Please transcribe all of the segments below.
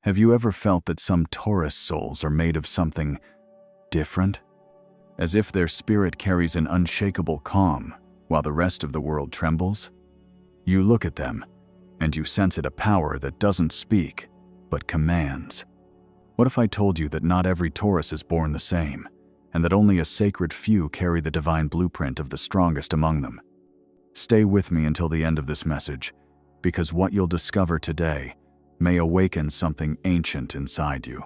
Have you ever felt that some Taurus souls are made of something different? As if their spirit carries an unshakable calm while the rest of the world trembles? You look at them, and you sense it a power that doesn't speak, but commands. What if I told you that not every Taurus is born the same, and that only a sacred few carry the divine blueprint of the strongest among them? Stay with me until the end of this message, because what you'll discover today may awaken something ancient inside you,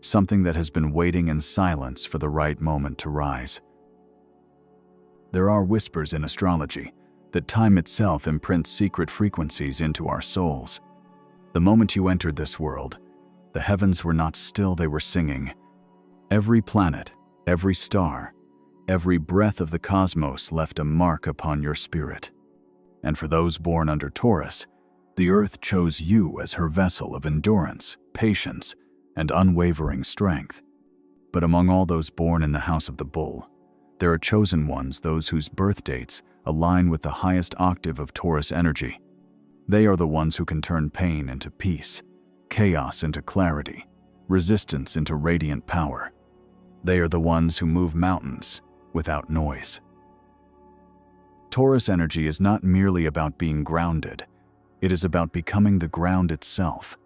something that has been waiting in silence for the right moment to rise. There are whispers in astrology that time itself imprints secret frequencies into our souls. The moment you entered this world, the heavens were not still, they were singing. Every planet, every star, every breath of the cosmos left a mark upon your spirit. And for those born under Taurus, the earth chose you as her vessel of endurance, patience, and unwavering strength. But among all those born in the house of the bull, there are chosen ones, those whose birth dates align with the highest octave of Taurus energy. They are the ones who can turn pain into peace, chaos into clarity, resistance into radiant power. They are the ones who move mountains without noise. Taurus energy is not merely about being grounded. It is about becoming the ground itself.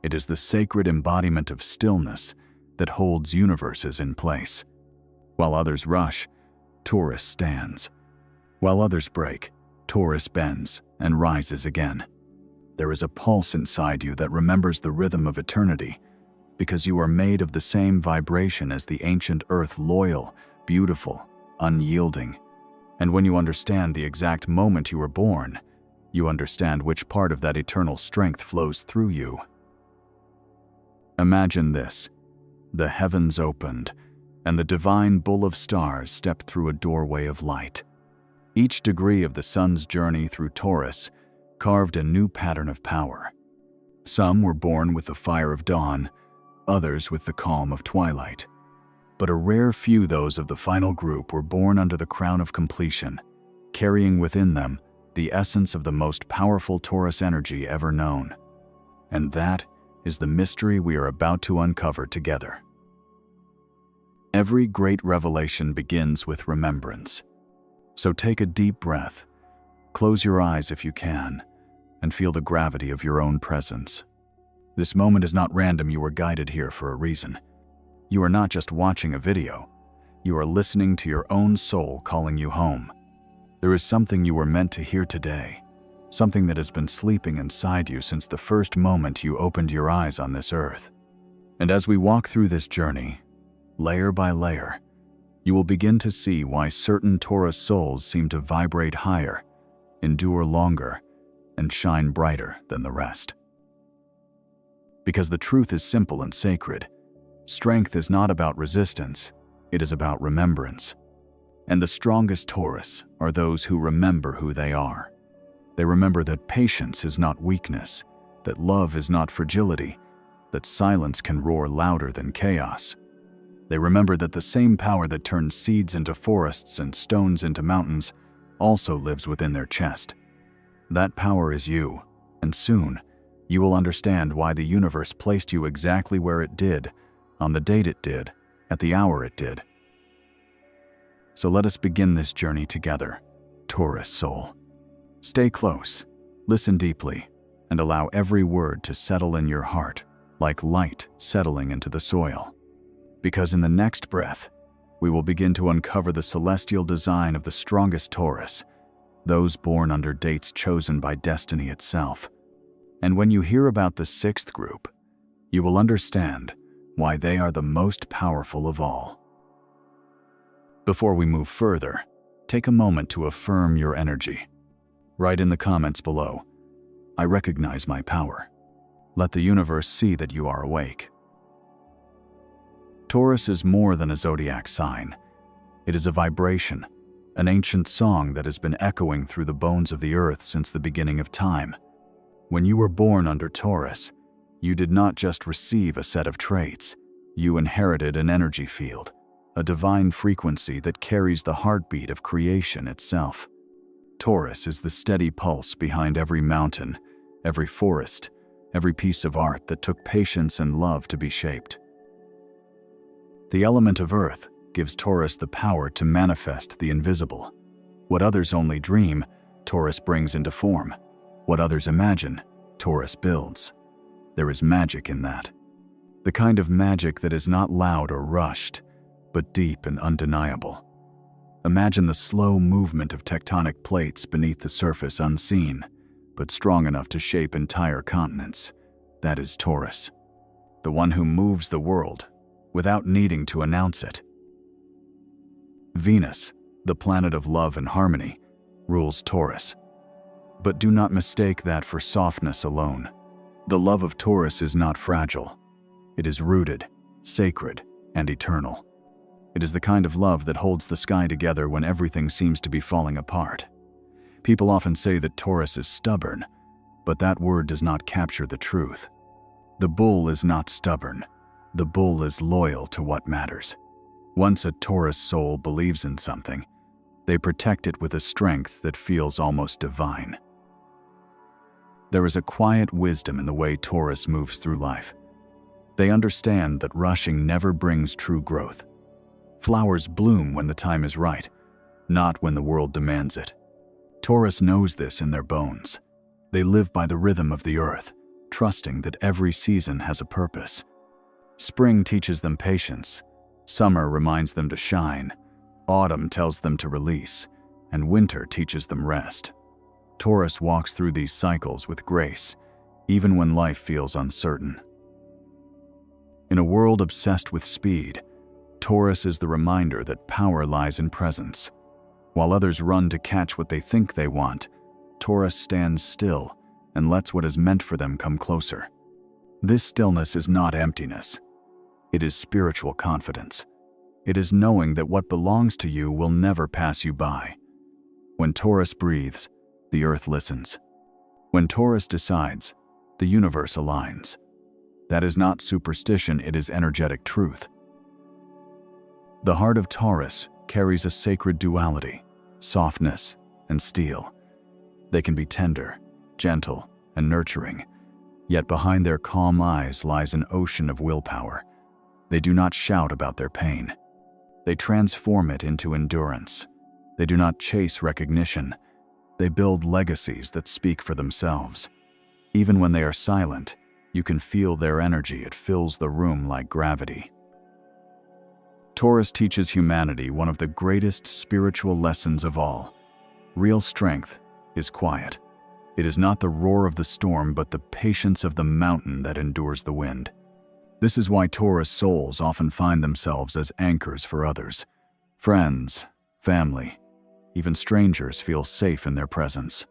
It is the sacred embodiment of stillness that holds universes in place. While others rush, Taurus stands. While others break, Taurus bends and rises again. There is a pulse inside you that remembers the rhythm of eternity, because you are made of the same vibration as the ancient earth, loyal, beautiful, unyielding. And when you understand the exact moment you were born, you understand which part of that eternal strength flows through you. Imagine this: the heavens opened, and the divine bull of stars stepped through a doorway of light. Each degree of the sun's journey through Taurus carved a new pattern of power. Some were born with the fire of dawn, others with the calm of twilight. But a rare few, those of the final group, were born under the crown of completion, carrying within them the essence of the most powerful Taurus energy ever known. And that is the mystery we are about to uncover together. Every great revelation begins with remembrance. So take a deep breath, close your eyes if you can, and feel the gravity of your own presence. This moment is not random. You were guided here for a reason. You are not just watching a video. You are listening to your own soul calling you home. There is something you were meant to hear today, something that has been sleeping inside you since the first moment you opened your eyes on this earth. And as we walk through this journey, layer by layer, you will begin to see why certain Taurus souls seem to vibrate higher, endure longer, and shine brighter than the rest. Because the truth is simple and sacred. Strength is not about resistance, it is about remembrance. And the strongest Taurus are those who remember who they are. They remember that patience is not weakness, that love is not fragility, that silence can roar louder than chaos. They remember that the same power that turns seeds into forests and stones into mountains also lives within their chest. That power is you, and soon you will understand why the universe placed you exactly where it did, on the date it did, at the hour it did. So let us begin this journey together, Taurus soul. Stay close, listen deeply, and allow every word to settle in your heart like light settling into the soil. Because in the next breath, we will begin to uncover the celestial design of the strongest Taurus, those born under dates chosen by destiny itself. And when you hear about the sixth group, you will understand why they are the most powerful of all. Before we move further, take a moment to affirm your energy. Write in the comments below, "I recognize my power." Let the universe see that you are awake. Taurus is more than a zodiac sign. It is a vibration, an ancient song that has been echoing through the bones of the earth since the beginning of time. When you were born under Taurus, you did not just receive a set of traits. You inherited an energy field, a divine frequency that carries the heartbeat of creation itself. Taurus is the steady pulse behind every mountain, every forest, every piece of art that took patience and love to be shaped. The element of earth gives Taurus the power to manifest the invisible. What others only dream, Taurus brings into form. What others imagine, Taurus builds. There is magic in that. The kind of magic that is not loud or rushed, but deep and undeniable. Imagine the slow movement of tectonic plates beneath the surface unseen, but strong enough to shape entire continents. That is Taurus, the one who moves the world without needing to announce it. Venus, the planet of love and harmony, rules Taurus. But do not mistake that for softness alone. The love of Taurus is not fragile. It is rooted, sacred, and eternal. It is the kind of love that holds the sky together when everything seems to be falling apart. People often say that Taurus is stubborn, but that word does not capture the truth. The bull is not stubborn. The bull is loyal to what matters. Once a Taurus soul believes in something, they protect it with a strength that feels almost divine. There is a quiet wisdom in the way Taurus moves through life. They understand that rushing never brings true growth. Flowers bloom when the time is right, not when the world demands it. Taurus knows this in their bones. They live by the rhythm of the earth, trusting that every season has a purpose. Spring teaches them patience. Summer reminds them to shine. Autumn tells them to release, and winter teaches them rest. Taurus walks through these cycles with grace, even when life feels uncertain. In a world obsessed with speed, Taurus is the reminder that power lies in presence. While others run to catch what they think they want, Taurus stands still and lets what is meant for them come closer. This stillness is not emptiness. It is spiritual confidence. It is knowing that what belongs to you will never pass you by. When Taurus breathes, the earth listens. When Taurus decides, the universe aligns. That is not superstition, it is energetic truth. The heart of Taurus carries a sacred duality, softness and steel. They can be tender, gentle, and nurturing, yet behind their calm eyes lies an ocean of willpower. They do not shout about their pain. They transform it into endurance. They do not chase recognition. They build legacies that speak for themselves. Even when they are silent, you can feel their energy. It fills the room like gravity. Taurus teaches humanity one of the greatest spiritual lessons of all. Real strength is quiet. It is not the roar of the storm, but the patience of the mountain that endures the wind. This is why Taurus souls often find themselves as anchors for others. Friends, family, even strangers feel safe in their presence.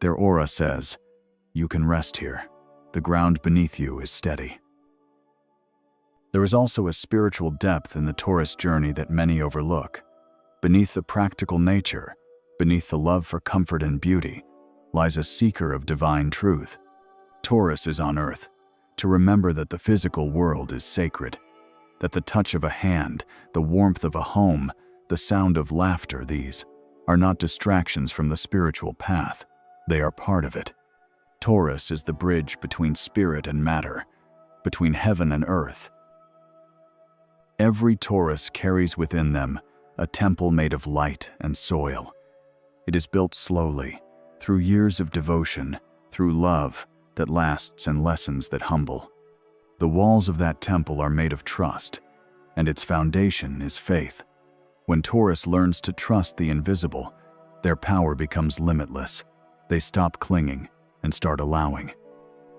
Their aura says, "You can rest here. The ground beneath you is steady." There is also a spiritual depth in the Taurus journey that many overlook. Beneath the practical nature, beneath the love for comfort and beauty, lies a seeker of divine truth. Taurus is on earth to remember that the physical world is sacred, that the touch of a hand, the warmth of a home, the sound of laughter, these are not distractions from the spiritual path. They are part of it. Taurus is the bridge between spirit and matter, between heaven and earth. Every Taurus carries within them a temple made of light and soil. It is built slowly, through years of devotion, through love that lasts and lessons that humble. The walls of that temple are made of trust, and its foundation is faith. When Taurus learns to trust the invisible, their power becomes limitless. They stop clinging and start allowing.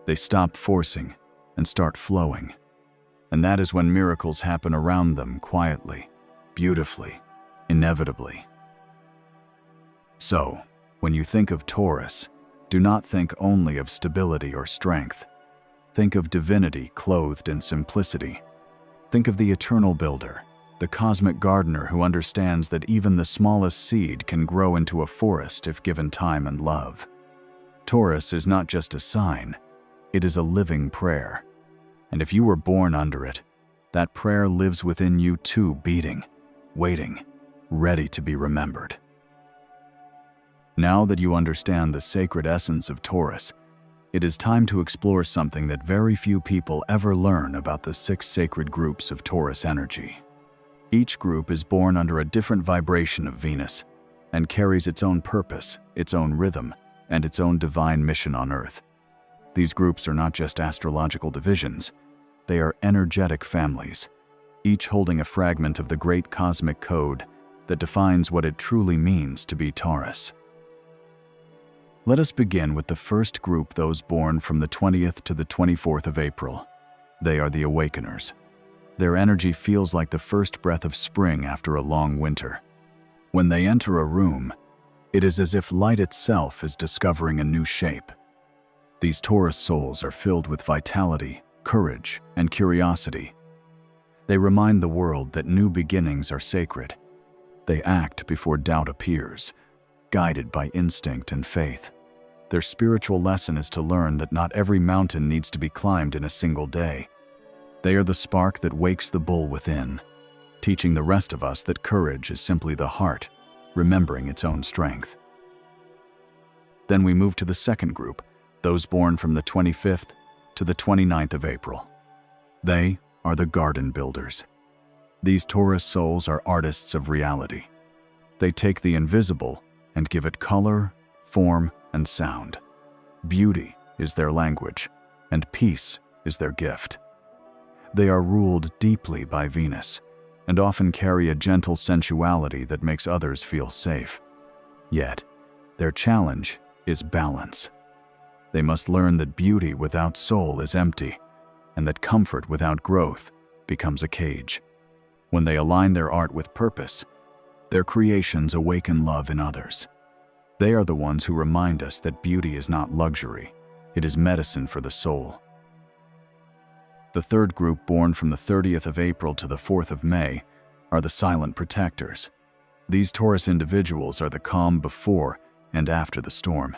They stop forcing and start flowing. And that is when miracles happen around them quietly, beautifully, inevitably. So, when you think of Taurus, do not think only of stability or strength. Think of divinity clothed in simplicity. Think of the eternal builder, the cosmic gardener who understands that even the smallest seed can grow into a forest if given time and love. Taurus is not just a sign, it is a living prayer. And if you were born under it, that prayer lives within you too, beating, waiting, ready to be remembered. Now that you understand the sacred essence of Taurus, it is time to explore something that very few people ever learn about the 6 sacred groups of Taurus energy. Each group is born under a different vibration of Venus and carries its own purpose, its own rhythm, and its own divine mission on Earth. These groups are not just astrological divisions, they are energetic families, each holding a fragment of the great cosmic code that defines what it truly means to be Taurus. Let us begin with the first group, those born from the 20th to the 24th of April. They are the Awakeners. Their energy feels like the first breath of spring after a long winter. When they enter a room, it is as if light itself is discovering a new shape. These Taurus souls are filled with vitality, courage, and curiosity. They remind the world that new beginnings are sacred. They act before doubt appears, guided by instinct and faith. Their spiritual lesson is to learn that not every mountain needs to be climbed in a single day. They are the spark that wakes the bull within, teaching the rest of us that courage is simply the heart, remembering its own strength. Then we move to the second group, those born from the 25th to the 29th of April. They are the Garden Builders. These Taurus souls are artists of reality. They take the invisible and give it color, form, and sound. Beauty is their language, and peace is their gift. They are ruled deeply by Venus, and often carry a gentle sensuality that makes others feel safe. Yet, their challenge is balance. They must learn that beauty without soul is empty, and that comfort without growth becomes a cage. When they align their art with purpose, their creations awaken love in others. They are the ones who remind us that beauty is not luxury, it is medicine for the soul. The third group, born from the 30th of April to the 4th of May, are the Silent Protectors. These Taurus individuals are the calm before and after the storm.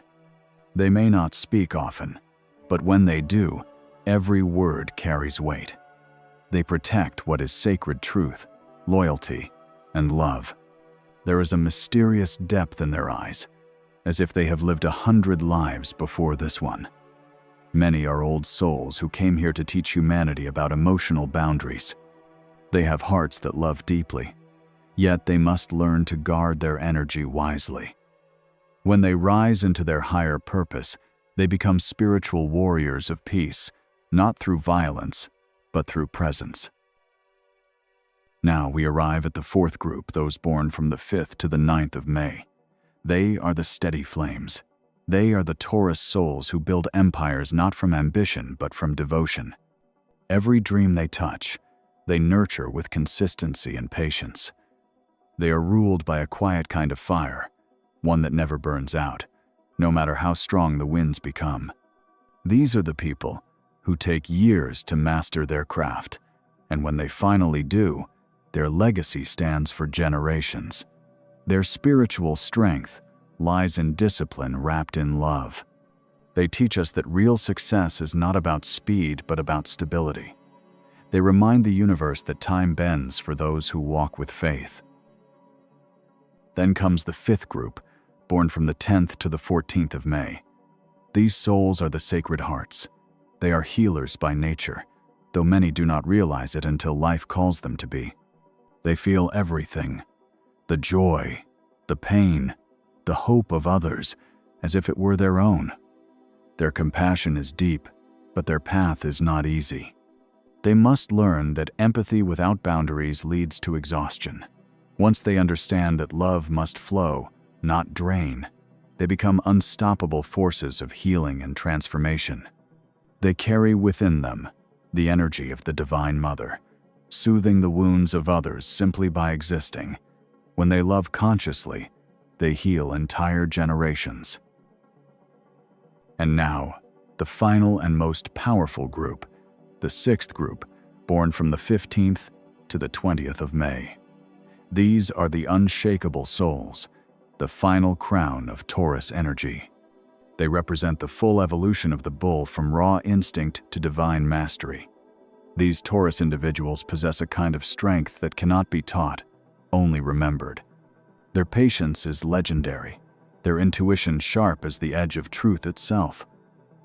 They may not speak often, but when they do, every word carries weight. They protect what is sacred truth, loyalty, and love. There is a mysterious depth in their eyes, as if they have lived 100 lives before this one. Many are old souls who came here to teach humanity about emotional boundaries. They have hearts that love deeply, yet they must learn to guard their energy wisely. When they rise into their higher purpose, they become spiritual warriors of peace, not through violence, but through presence. Now we arrive at the fourth group, those born from the 5th to the 9th of May. They are the steady flames. They are the Taurus souls who build empires not from ambition but from devotion. Every dream they touch, they nurture with consistency and patience. They are ruled by a quiet kind of fire, one that never burns out, no matter how strong the winds become. These are the people who take years to master their craft, and when they finally do, their legacy stands for generations. Their spiritual strength lies in discipline wrapped in love. They teach us that real success is not about speed but about stability. They remind the universe that time bends for those who walk with faith. Then comes the fifth group, born from the 10th to the 14th of May. These souls are the Sacred Hearts. They are healers by nature, though many do not realize it until life calls them to be. They feel everything, the joy, the pain, the hope of others, as if it were their own. Their compassion is deep, but their path is not easy. They must learn that empathy without boundaries leads to exhaustion. Once they understand that love must flow, not drain, they become unstoppable forces of healing and transformation. They carry within them the energy of the Divine Mother, soothing the wounds of others simply by existing. When they love consciously, they heal entire generations. And now, the final and most powerful group, the sixth group, born from the 15th to the 20th of May. These are the unshakable souls, the final crown of Taurus energy. They represent the full evolution of the bull from raw instinct to divine mastery. These Taurus individuals possess a kind of strength that cannot be taught, only remembered. Their patience is legendary, their intuition sharp as the edge of truth itself.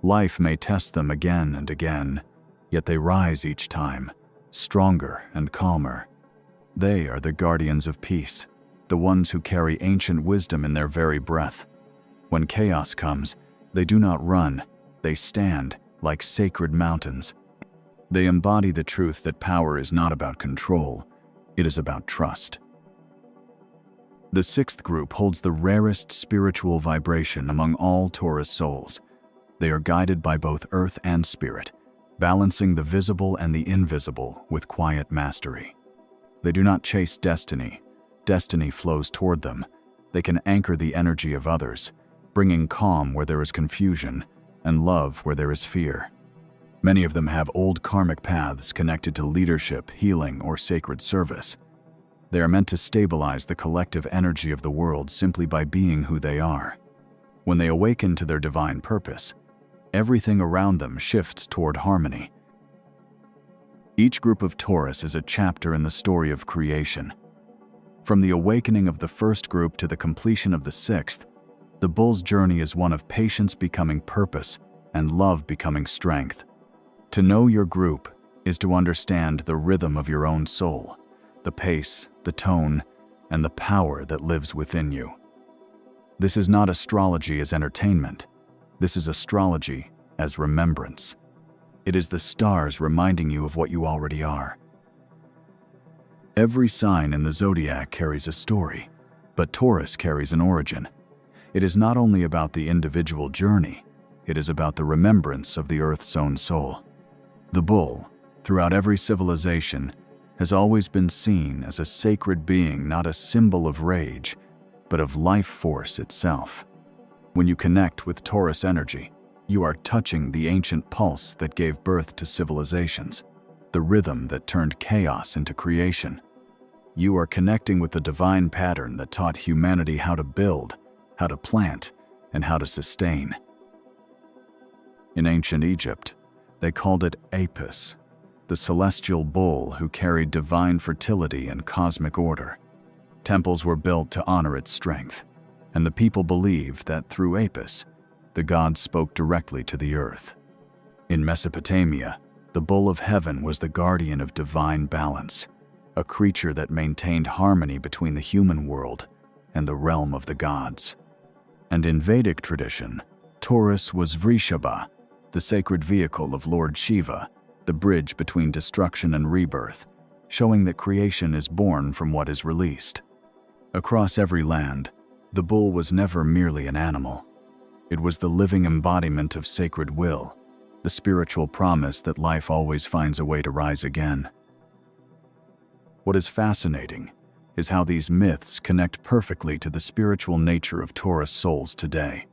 Life may test them again and again, yet they rise each time, stronger and calmer. They are the guardians of peace, the ones who carry ancient wisdom in their very breath. When chaos comes, they do not run, they stand like sacred mountains. They embody the truth that power is not about control, it is about trust. The sixth group holds the rarest spiritual vibration among all Taurus souls. They are guided by both earth and spirit, balancing the visible and the invisible with quiet mastery. They do not chase destiny. Destiny flows toward them. They can anchor the energy of others, bringing calm where there is confusion and love where there is fear. Many of them have old karmic paths connected to leadership, healing, or sacred service. They are meant to stabilize the collective energy of the world simply by being who they are. When they awaken to their divine purpose, everything around them shifts toward harmony. Each group of Taurus is a chapter in the story of creation. From the awakening of the first group to the completion of the sixth, the bull's journey is one of patience becoming purpose and love becoming strength. To know your group is to understand the rhythm of your own soul, the pace, the tone, and the power that lives within you. This is not astrology as entertainment. This is astrology as remembrance. It is the stars reminding you of what you already are. Every sign in the zodiac carries a story, but Taurus carries an origin. It is not only about the individual journey, it is about the remembrance of the Earth's own soul. The bull, throughout every civilization, has always been seen as a sacred being, not a symbol of rage, but of life force itself. When you connect with Taurus energy, you are touching the ancient pulse that gave birth to civilizations, the rhythm that turned chaos into creation. You are connecting with the divine pattern that taught humanity how to build, how to plant, and how to sustain. In ancient Egypt, they called it Apis, the celestial bull who carried divine fertility and cosmic order. Temples were built to honor its strength, and the people believed that through Apis, the gods spoke directly to the earth. In Mesopotamia, the bull of heaven was the guardian of divine balance, a creature that maintained harmony between the human world and the realm of the gods. And in Vedic tradition, Taurus was Vrishabha, the sacred vehicle of Lord Shiva, the bridge between destruction and rebirth, showing that creation is born from what is released. Across every land, the bull was never merely an animal. It was the living embodiment of sacred will, the spiritual promise that life always finds a way to rise again. What is fascinating is how these myths connect perfectly to the spiritual nature of Taurus souls today.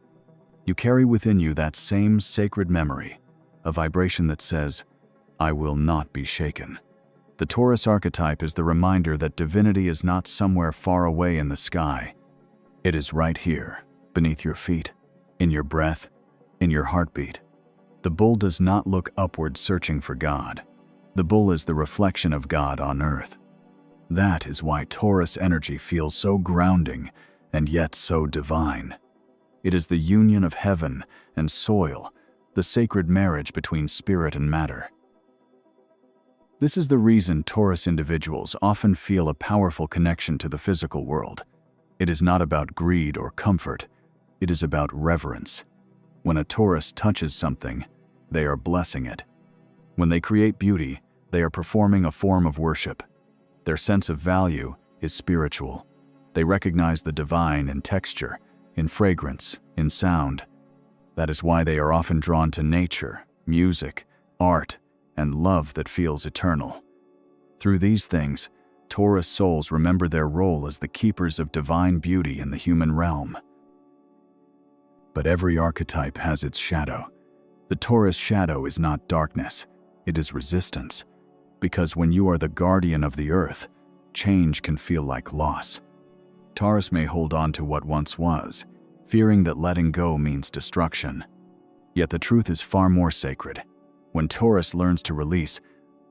You carry within you that same sacred memory, a vibration that says, "I will not be shaken." The Taurus archetype is the reminder that divinity is not somewhere far away in the sky. It is right here, beneath your feet, in your breath, in your heartbeat. The bull does not look upward searching for God. The bull is the reflection of God on earth. That is why Taurus energy feels so grounding and yet so divine. It is the union of heaven and soil, the sacred marriage between spirit and matter. This is the reason Taurus individuals often feel a powerful connection to the physical world. It is not about greed or comfort. It is about reverence. When a Taurus touches something, they are blessing it. When they create beauty, they are performing a form of worship. Their sense of value is spiritual. They recognize the divine in texture, in fragrance, in sound. That is why they are often drawn to nature, music, art, and love that feels eternal. Through these things, Taurus souls remember their role as the keepers of divine beauty in the human realm. But every archetype has its shadow. The Taurus shadow is not darkness, it is resistance. Because when you are the guardian of the earth, change can feel like loss. Taurus may hold on to what once was, fearing that letting go means destruction. Yet the truth is far more sacred. When Taurus learns to release,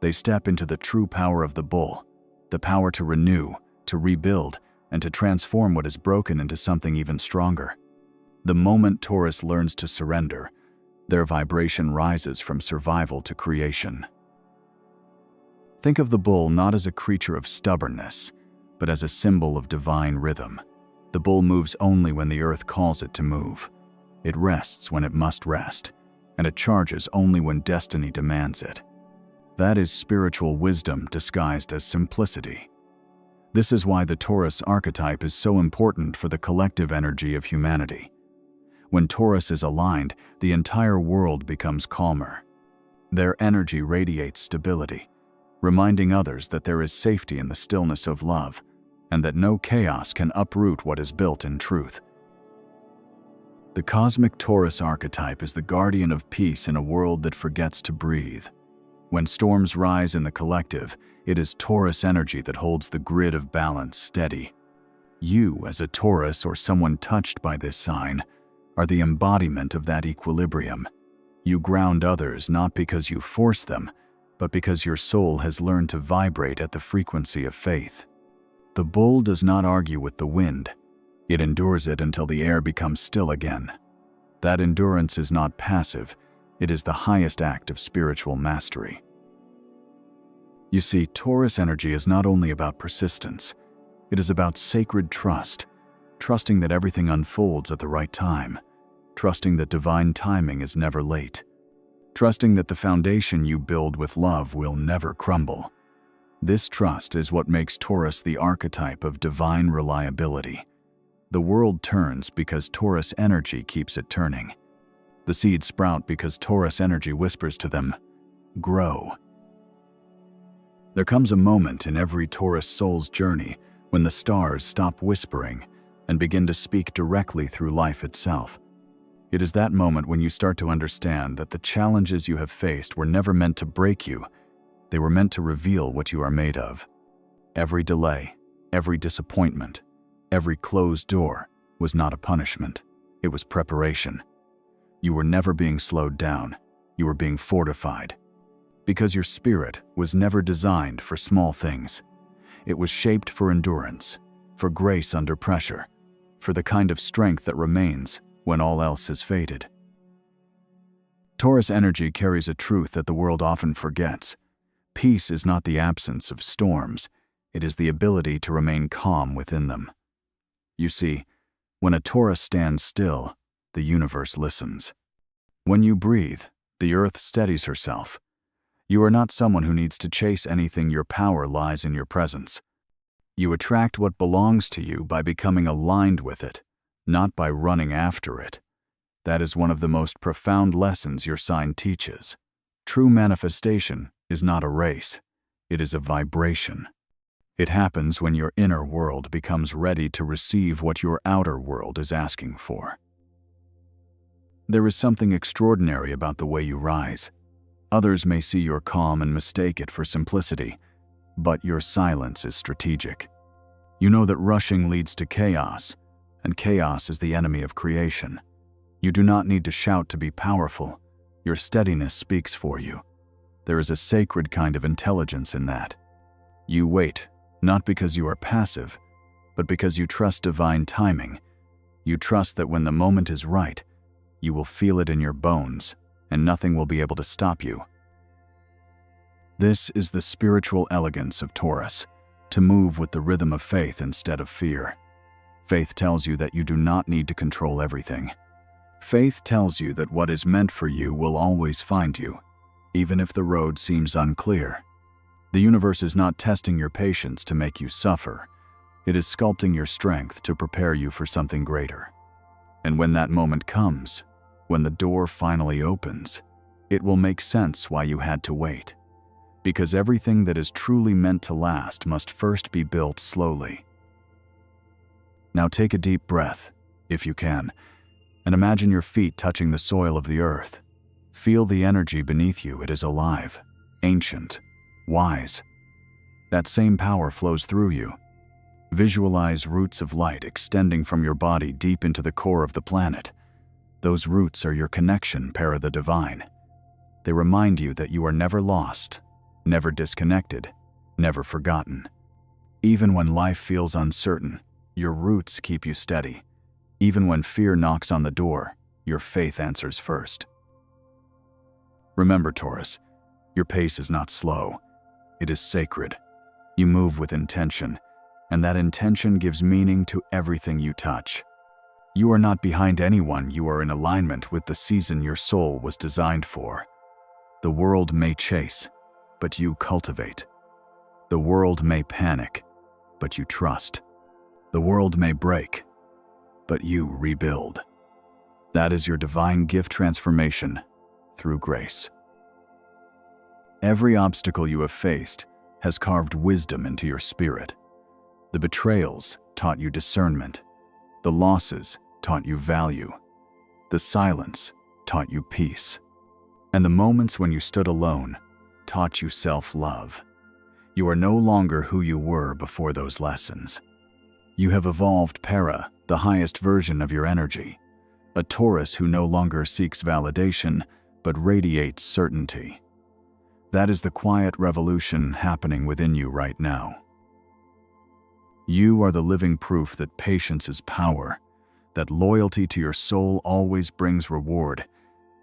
they step into the true power of the bull, the power to renew, to rebuild, and to transform what is broken into something even stronger. The moment Taurus learns to surrender, Their vibration rises from survival to creation. Think of the bull not as a creature of stubbornness, but as a symbol of divine rhythm. The bull moves only when the earth calls it to move. It rests when it must rest, and it charges only when destiny demands it. That is spiritual wisdom disguised as simplicity. This is why the Taurus archetype is so important for the collective energy of humanity. When Taurus is aligned, the entire world becomes calmer. Their energy radiates stability, reminding others that there is safety in the stillness of love, and that no chaos can uproot what is built in truth. The cosmic Taurus archetype is the guardian of peace in a world that forgets to breathe. When storms rise in the collective, it is Taurus energy that holds the grid of balance steady. You, as a Taurus or someone touched by this sign, are the embodiment of that equilibrium. You ground others not because you force them, but because your soul has learned to vibrate at the frequency of faith. The bull does not argue with the wind. It endures it until the air becomes still again. That endurance is not passive. It is the highest act of spiritual mastery. You see, Taurus energy is not only about persistence. It is about sacred trust, trusting that everything unfolds at the right time, trusting that divine timing is never late, trusting that the foundation you build with love will never crumble. This trust is what makes Taurus the archetype of divine reliability. The world turns because Taurus energy keeps it turning. The seeds sprout because Taurus energy whispers to them, "Grow." There comes a moment in every Taurus soul's journey when the stars stop whispering and begin to speak directly through life itself. It is that moment when you start to understand that the challenges you have faced were never meant to break you. They were meant to reveal what you are made of. Every delay, every disappointment, every closed door was not a punishment. It was preparation. You were never being slowed down. You were being fortified. Because your spirit was never designed for small things. It was shaped for endurance, for grace under pressure, for the kind of strength that remains when all else has faded. Taurus energy carries a truth that the world often forgets. Peace is not the absence of storms. It is the ability to remain calm within them. You see, when a Taurus stands still, the universe listens. When you breathe, the earth steadies herself. You are not someone who needs to chase anything. Your power lies in your presence. You attract what belongs to you by becoming aligned with it, not by running after it. That is one of the most profound lessons your sign teaches. True manifestation is not a race. It is a vibration. It happens when your inner world becomes ready to receive what your outer world is asking for. There is something extraordinary about the way you rise. Others may see your calm and mistake it for simplicity, but your silence is strategic. You know that rushing leads to chaos, and chaos is the enemy of creation. You do not need to shout to be powerful. Your steadiness speaks for you. There is a sacred kind of intelligence in that. You wait, not because you are passive, but because you trust divine timing. You trust that when the moment is right, you will feel it in your bones, and nothing will be able to stop you. This is the spiritual elegance of Taurus, to move with the rhythm of faith instead of fear. Faith tells you that you do not need to control everything. Faith tells you that what is meant for you will always find you, even if the road seems unclear. The universe is not testing your patience to make you suffer. It is sculpting your strength to prepare you for something greater. And when that moment comes, when the door finally opens, it will make sense why you had to wait. Because everything that is truly meant to last must first be built slowly. Now take a deep breath, if you can, and imagine your feet touching the soil of the earth. Feel the energy beneath you. It is alive, ancient, wise. That same power flows through you. Visualize roots of light extending from your body deep into the core of the planet. Those roots are your connection, para the divine. They remind you that you are never lost, never disconnected, never forgotten. Even when life feels uncertain, your roots keep you steady. Even when fear knocks on the door, your faith answers first. Remember, Taurus, your pace is not slow. It is sacred. You move with intention, and that intention gives meaning to everything you touch. You are not behind anyone, you are in alignment with the season your soul was designed for. The world may chase, but you cultivate. The world may panic, but you trust. The world may break, but you rebuild. That is your divine gift transformation through grace. Every obstacle you have faced has carved wisdom into your spirit. The betrayals taught you discernment. The losses taught you value. The silence taught you peace. And the moments when you stood alone taught you self-love. You are no longer who you were before those lessons. You have evolved Para, the highest version of your energy, a Taurus who no longer seeks validation but radiates certainty. That is the quiet revolution happening within you right now. You are the living proof that patience is power, that loyalty to your soul always brings reward,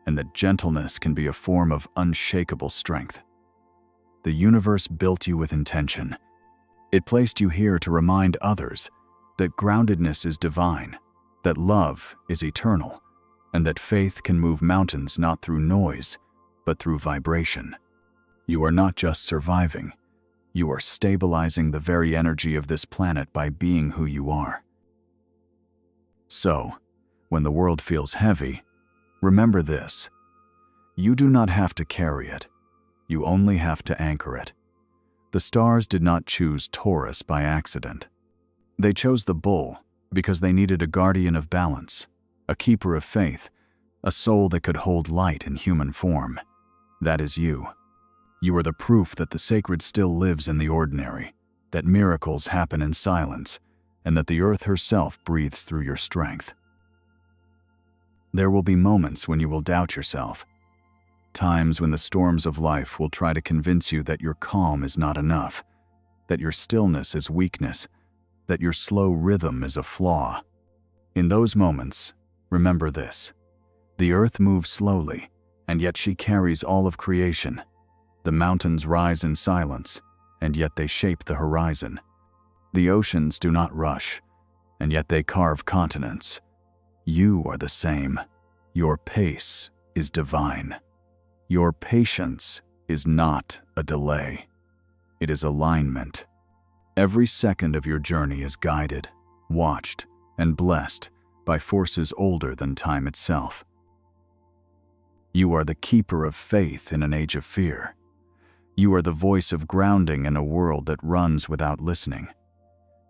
and that gentleness can be a form of unshakable strength. The universe built you with intention. It placed you here to remind others that groundedness is divine, that love is eternal, and that faith can move mountains not through noise, but through vibration. You are not just surviving, you are stabilizing the very energy of this planet by being who you are. So, when the world feels heavy, remember this: you do not have to carry it, you only have to anchor it. The stars did not choose Taurus by accident. They chose the bull because they needed a guardian of balance, a keeper of faith, a soul that could hold light in human form. That is you. You are the proof that the sacred still lives in the ordinary, that miracles happen in silence, and that the earth herself breathes through your strength. There will be moments when you will doubt yourself, times when the storms of life will try to convince you that your calm is not enough, that your stillness is weakness, that your slow rhythm is a flaw. In those moments, remember this: the earth moves slowly, and yet she carries all of creation. The mountains rise in silence, and yet they shape the horizon. The oceans do not rush, and yet they carve continents. You are the same. Your pace is divine. Your patience is not a delay. It is alignment. Every second of your journey is guided, watched, and blessed by forces older than time itself. You are the keeper of faith in an age of fear. You are the voice of grounding in a world that runs without listening.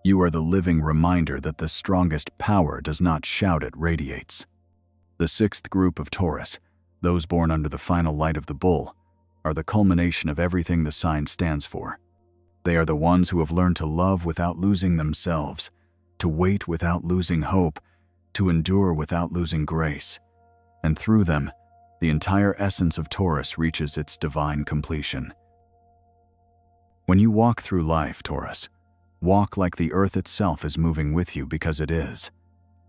You are the living reminder that the strongest power does not shout, it radiates. The sixth group of Taurus, those born under the final light of the bull, are the culmination of everything the sign stands for. They are the ones who have learned to love without losing themselves, to wait without losing hope, to endure without losing grace. And through them, the entire essence of Taurus reaches its divine completion. When you walk through life, Taurus, walk like the earth itself is moving with you, because it is.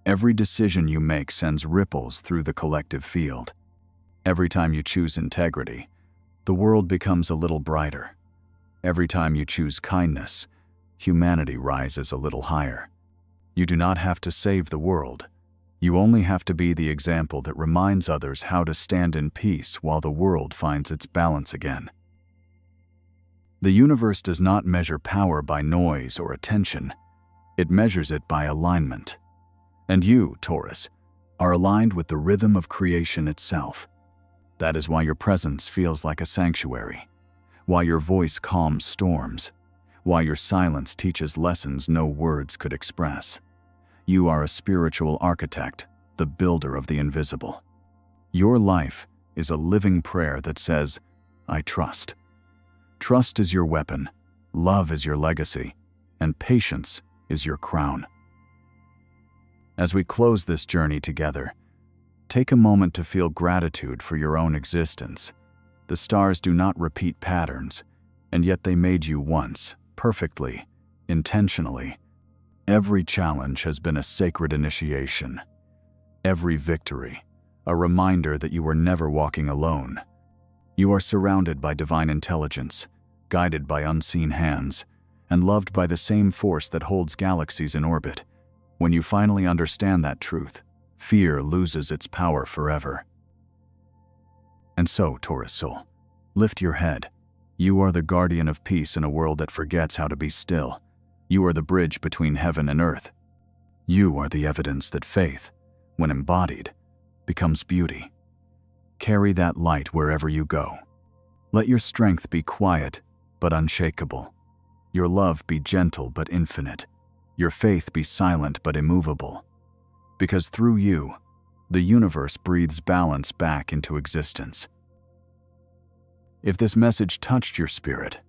Every decision you make sends ripples through the collective field. Every time you choose integrity, the world becomes a little brighter. Every time you choose kindness, humanity rises a little higher. You do not have to save the world. You only have to be the example that reminds others how to stand in peace while the world finds its balance again. The universe does not measure power by noise or attention. It measures it by alignment. And you, Taurus, are aligned with the rhythm of creation itself. That is why your presence feels like a sanctuary, why your voice calms storms, why your silence teaches lessons no words could express. You are a spiritual architect, the builder of the invisible. Your life is a living prayer that says, I trust. Trust is your weapon, love is your legacy, and patience is your crown. As we close this journey together, take a moment to feel gratitude for your own existence. The stars do not repeat patterns, and yet they made you once, perfectly, intentionally. Every challenge has been a sacred initiation. Every victory, a reminder that you were never walking alone. You are surrounded by divine intelligence, guided by unseen hands, and loved by the same force that holds galaxies in orbit. When you finally understand that truth, fear loses its power forever. And so, Taurus soul, lift your head. You are the guardian of peace in a world that forgets how to be still. You are the bridge between heaven and earth. You are the evidence that faith, when embodied, becomes beauty. Carry that light wherever you go. Let your strength be quiet but unshakable. Your love be gentle but infinite. Your faith be silent but immovable. Because through you, the universe breathes balance back into existence. If this message touched your spirit,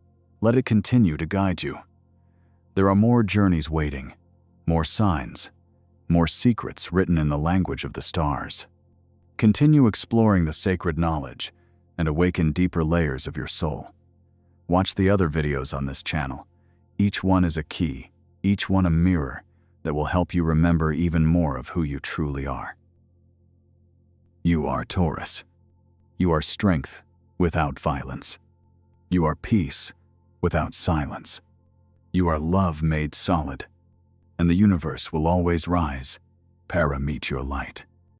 let it continue to guide you. There are more journeys waiting, more signs, more secrets written in the language of the stars. Continue exploring the sacred knowledge and awaken deeper layers of your soul. Watch the other videos on this channel. Each one is a key, each one a mirror that will help you remember even more of who you truly are. You are Taurus. You are strength without violence. You are peace without silence. You are love made solid, and the universe will always rise. Para meet your light.